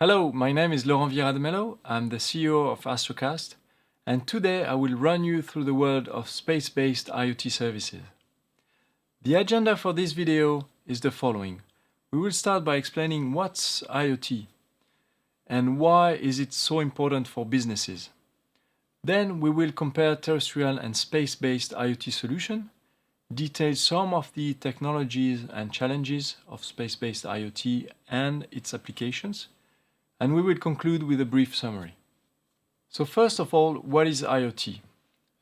Hello, my name is Laurent Vieira de Mello. I'm the CEO of Astrocast, and today I will run you through the world of space-based IoT services. The agenda for this video is the following. We will start by explaining what's IoT and why is it so important for businesses. Then we will compare terrestrial and space-based IoT solutions, detail some of the technologies and challenges of space-based IoT and its applications, and we will conclude with a brief summary. So first of all, what is IoT?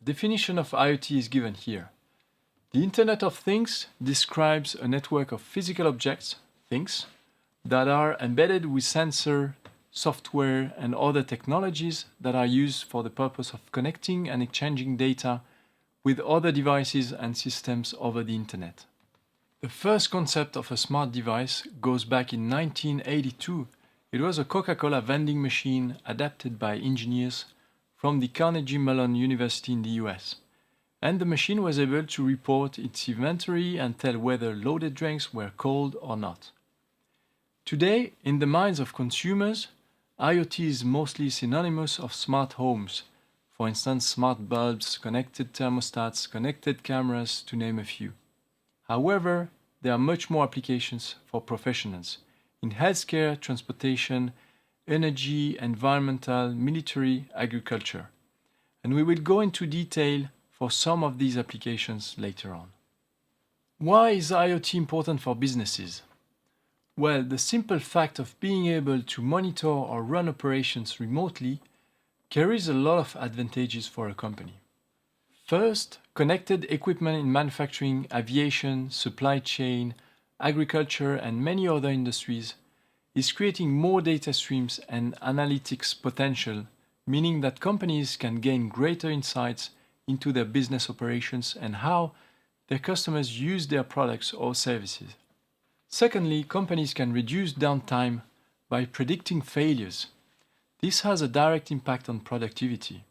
Definition of IoT is given here. The Internet of Things describes a network of physical objects, things, that are embedded with sensor, software, and other technologies that are used for the purpose of connecting and exchanging data with other devices and systems over the Internet. The first concept of a smart device goes back in 1982. It was a Coca-Cola vending machine adapted by engineers from the Carnegie Mellon University in the US. And the machine was able to report its inventory and tell whether loaded drinks were cold or not. Today, in the minds of consumers, IoT is mostly synonymous of smart homes. For instance, smart bulbs, connected thermostats, connected cameras, to name a few. However, there are much more applications for professionals in healthcare, transportation, energy, environmental, military, agriculture. And we will go into detail for some of these applications later on. Why is IoT important for businesses? Well, the simple fact of being able to monitor or run operations remotely carries a lot of advantages for a company. First, connected equipment in manufacturing, aviation, supply chain, agriculture, and many other industries is creating more data streams and analytics potential, meaning that companies can gain greater insights into their business operations and how their customers use their products or services. Secondly, companies can reduce downtime by predicting failures. This has a direct impact on productivity.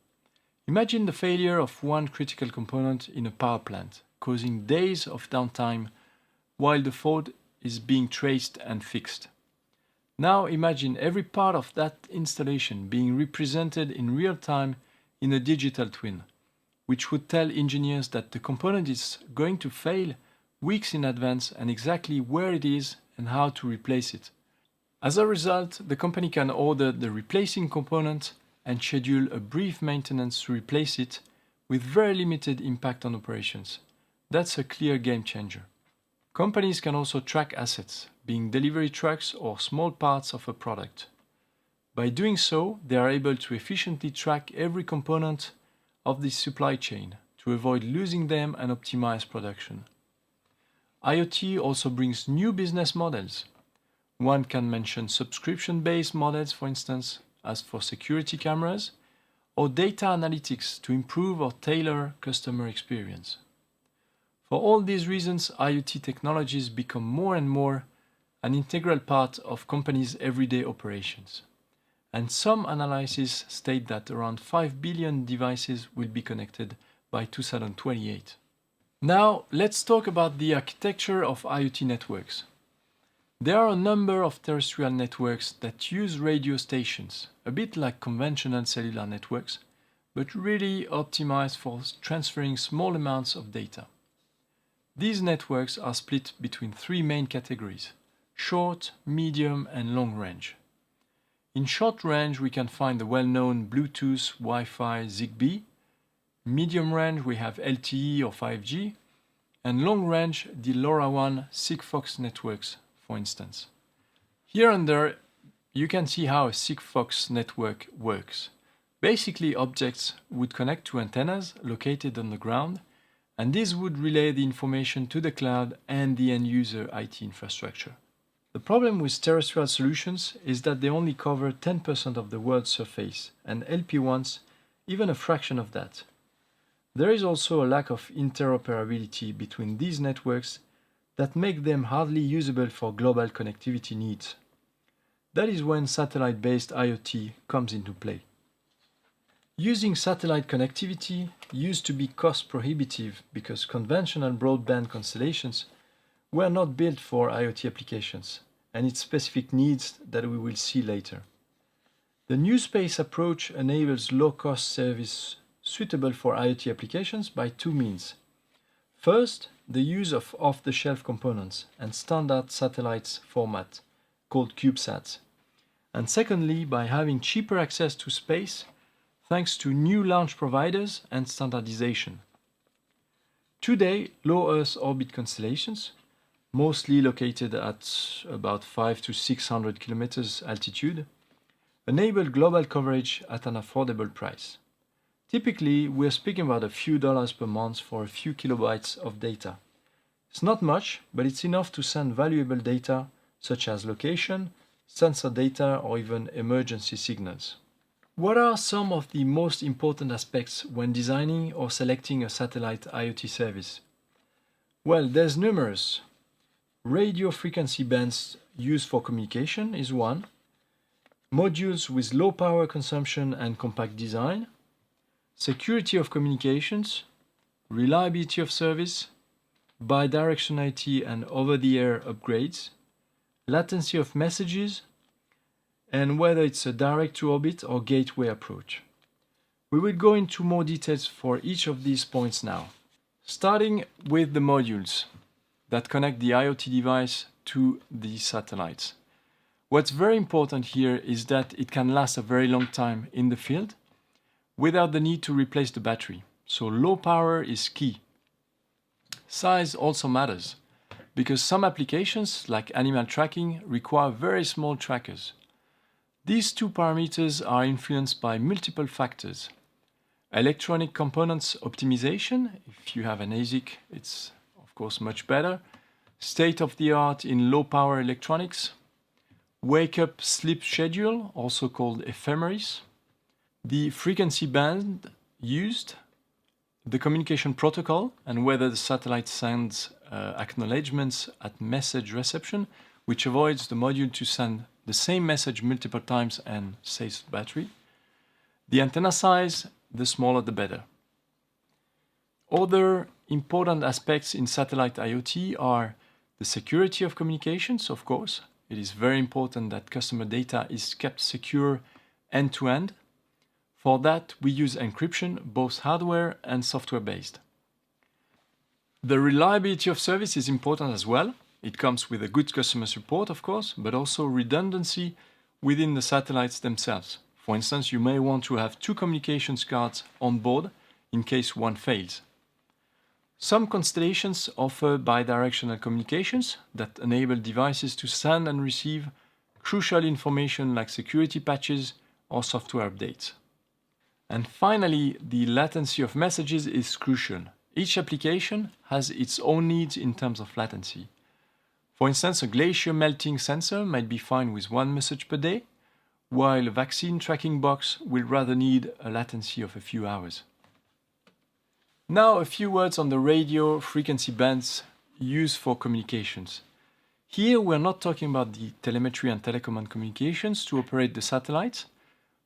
Imagine the failure of one critical component in a power plant, causing days of downtime while the fault is being traced and fixed. Now imagine every part of that installation being represented in real time in a digital twin, which would tell engineers that the component is going to fail weeks in advance and exactly where it is and how to replace it. As a result, the company can order the replacing component and schedule a brief maintenance to replace it with very limited impact on operations. That's a clear game changer. Companies can also track assets, being delivery trucks or small parts of a product. By doing so, they are able to efficiently track every component of the supply chain to avoid losing them and optimize production. IoT also brings new business models. One can mention subscription-based models, for instance, as for security cameras, or data analytics to improve or tailor customer experience. For all these reasons, IoT technologies become more and more an integral part of companies' everyday operations. And some analyses state that around 5 billion devices will be connected by 2028. Now, let's talk about the architecture of IoT networks. There are a number of terrestrial networks that use radio stations, a bit like conventional cellular networks, but really optimized for transferring small amounts of data. These networks are split between three main categories: short, medium, and long range. In short range, we can find the well-known Bluetooth, Wi-Fi, Zigbee. Medium range, we have LTE or 5G. And long range, the LoRaWAN Sigfox networks, for instance. Here under, you can see how a Sigfox network works. Basically, objects would connect to antennas located on the ground, and this would relay the information to the cloud and the end-user IT infrastructure. The problem with terrestrial solutions is that they only cover 10% of the world's surface, and LP1s even a fraction of that. There is also a lack of interoperability between these networks that make them hardly usable for global connectivity needs. That is when satellite-based IoT comes into play. Using satellite connectivity used to be cost prohibitive because conventional broadband constellations were not built for IoT applications and its specific needs that we will see later. The new space approach enables low-cost service suitable for IoT applications by two means. First, the use of off-the-shelf components and standard satellites format called CubeSats. And secondly, by having cheaper access to space thanks to new launch providers and standardization. Today, low Earth orbit constellations, mostly located at about 500 to 600 kilometers altitude, enable global coverage at an affordable price. Typically, we're speaking about a few dollars per month for a few kilobytes of data. It's not much, but it's enough to send valuable data such as location, sensor data, or even emergency signals. What are some of the most important aspects when designing or selecting a satellite IoT service? Well, there's numerous. Radio frequency bands used for communication is one. Modules with low power consumption and compact design. Security of communications. Reliability of service. Bidirectionality and over-the-air upgrades. Latency of messages, and whether it's a direct-to-orbit or gateway approach. We will go into more details for each of these points now. Starting with the modules that connect the IoT device to the satellites. What's very important here is that it can last a very long time in the field without the need to replace the battery. So low power is key. Size also matters, because some applications, like animal tracking, require very small trackers. These two parameters are influenced by multiple factors. Electronic components optimization, if you have an ASIC, it's of course much better. State-of-the-art in low-power electronics. Wake-up sleep schedule, also called ephemeris. The frequency band used. The communication protocol, and whether the satellite sends acknowledgements at message reception, which avoids the module to send the same message multiple times and saves battery. The antenna size, the smaller the better. Other important aspects in satellite IoT are the security of communications, of course. It is very important that customer data is kept secure end-to-end. For that, we use encryption, both hardware and software-based. The reliability of service is important as well. It comes with a good customer support, of course, but also redundancy within the satellites themselves. For instance, you may want to have two communications cards on board in case one fails. Some constellations offer bidirectional communications that enable devices to send and receive crucial information like security patches or software updates. And finally, the latency of messages is crucial. Each application has its own needs in terms of latency. For instance, a glacier melting sensor might be fine with one message per day, while a vaccine tracking box will rather need a latency of a few hours. Now a few words on the radio frequency bands used for communications. Here we're not talking about the telemetry and telecommand communications to operate the satellites,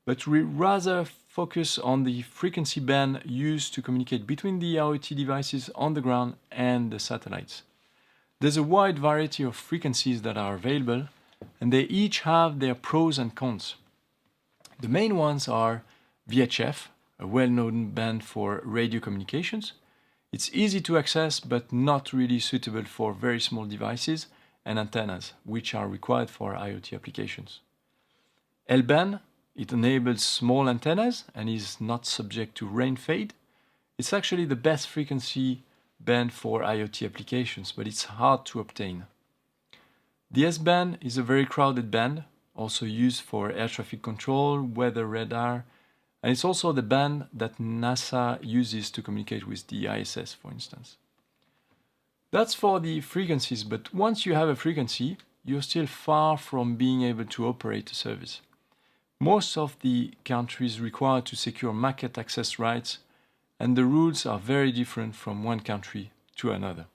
but we rather focus on the frequency band used to communicate between the IoT devices on the ground and the satellites. There's a wide variety of frequencies that are available, and they each have their pros and cons. The main ones are VHF, a well-known band for radio communications. It's easy to access, but not really suitable for very small devices and antennas, which are required for IoT applications. L-band, it enables small antennas and is not subject to rain fade. It's actually the best frequency band for IoT applications, but it's hard to obtain. The S-band is a very crowded band, also used for air traffic control, weather radar, and it's also the band that NASA uses to communicate with the ISS, for instance. That's for the frequencies, but once you have a frequency, you're still far from being able to operate a service. Most of the countries require to secure market access rights, and the rules are very different from one country to another.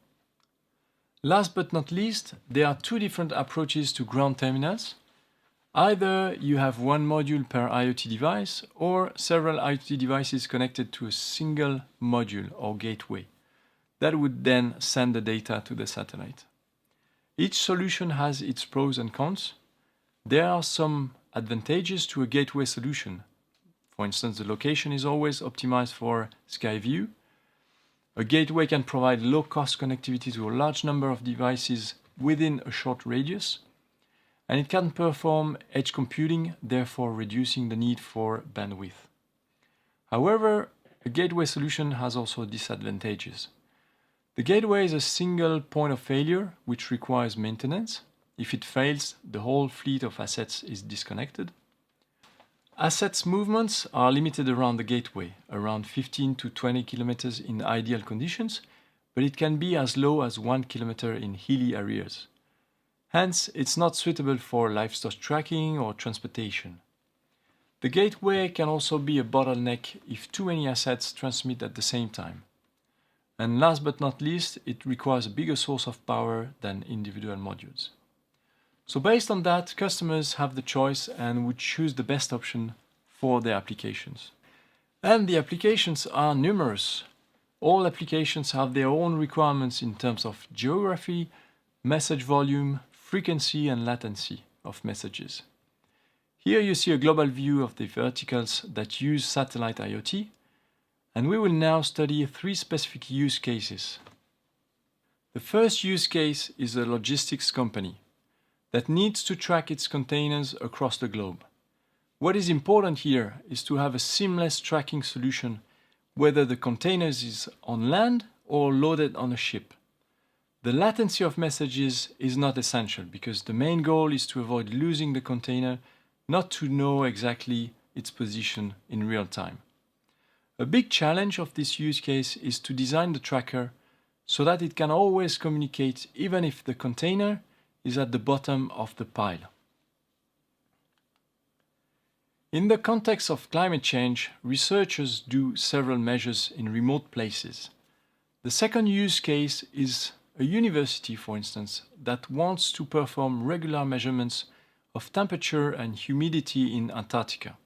Last but not least, there are two different approaches to ground terminals. Either you have one module per IoT device, or several IoT devices connected to a single module or gateway. That would then send the data to the satellite. Each solution has its pros and cons. There are some advantages to a gateway solution. For instance, the location is always optimized for sky view. A gateway can provide low-cost connectivity to a large number of devices within a short radius, and it can perform edge computing, therefore reducing the need for bandwidth. However, a gateway solution has also disadvantages. The gateway is a single point of failure which requires maintenance. If it fails, the whole fleet of assets is disconnected. Assets movements are limited around the gateway, around 15 to 20 kilometers in ideal conditions, but it can be as low as 1 kilometer in hilly areas. Hence, it's not suitable for livestock tracking or transportation. The gateway can also be a bottleneck if too many assets transmit at the same time. And last but not least, it requires a bigger source of power than individual modules. So based on that, customers have the choice and would choose the best option for their applications. And the applications are numerous. All applications have their own requirements in terms of geography, message volume, frequency and latency of messages. Here you see a global view of the verticals that use satellite IoT, and we will now study 3 specific use cases. The first use case is a logistics company that needs to track its containers across the globe. What is important here is to have a seamless tracking solution, whether the containers is on land or loaded on a ship. The latency of messages is not essential because the main goal is to avoid losing the container, not to know exactly its position in real time. A big challenge of this use case is to design the tracker so that it can always communicate even if the container is at the bottom of the pile. In the context of climate change, researchers do several measures in remote places. The second use case is a university, for instance, that wants to perform regular measurements of temperature and humidity in Antarctica.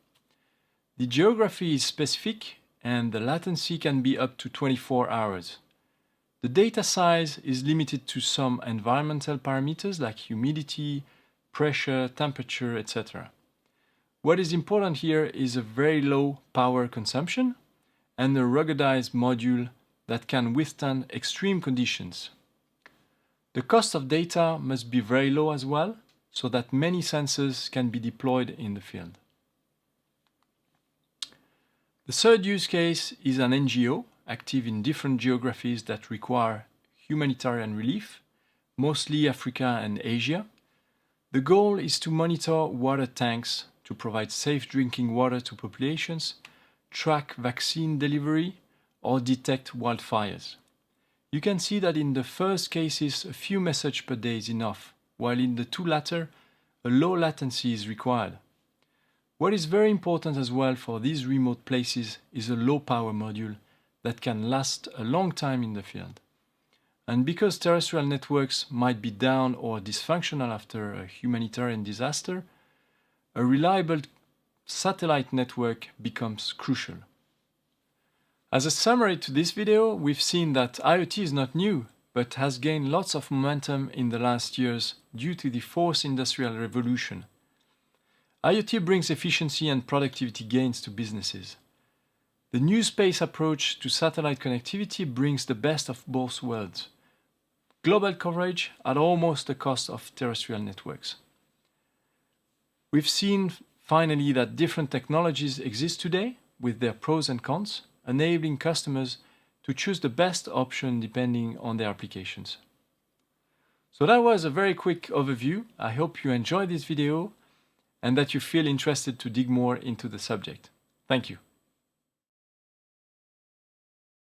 The geography is specific and the latency can be up to 24 hours. The data size is limited to some environmental parameters like humidity, pressure, temperature, etc. What is important here is a very low power consumption and a ruggedized module that can withstand extreme conditions. The cost of data must be very low as well, so that many sensors can be deployed in the field. The third use case is an NGO active in different geographies that require humanitarian relief, mostly Africa and Asia. The goal is to monitor water tanks to provide safe drinking water to populations, track vaccine delivery, or detect wildfires. You can see that in the first cases, a few messages per day is enough, while in the 2 latter, a low latency is required. What is very important as well for these remote places is a low power module that can last a long time in the field. And because terrestrial networks might be down or dysfunctional after a humanitarian disaster, a reliable satellite network becomes crucial. As a summary to this video, we've seen that IoT is not new, but has gained lots of momentum in the last years due to the fourth industrial revolution. IoT brings efficiency and productivity gains to businesses. The new space approach to satellite connectivity brings the best of both worlds. Global coverage at almost the cost of terrestrial networks. We've seen finally that different technologies exist today with their pros and cons, enabling customers to choose the best option depending on their applications. So that was a very quick overview. I hope you enjoyed this video and that you feel interested to dig more into the subject. Thank you.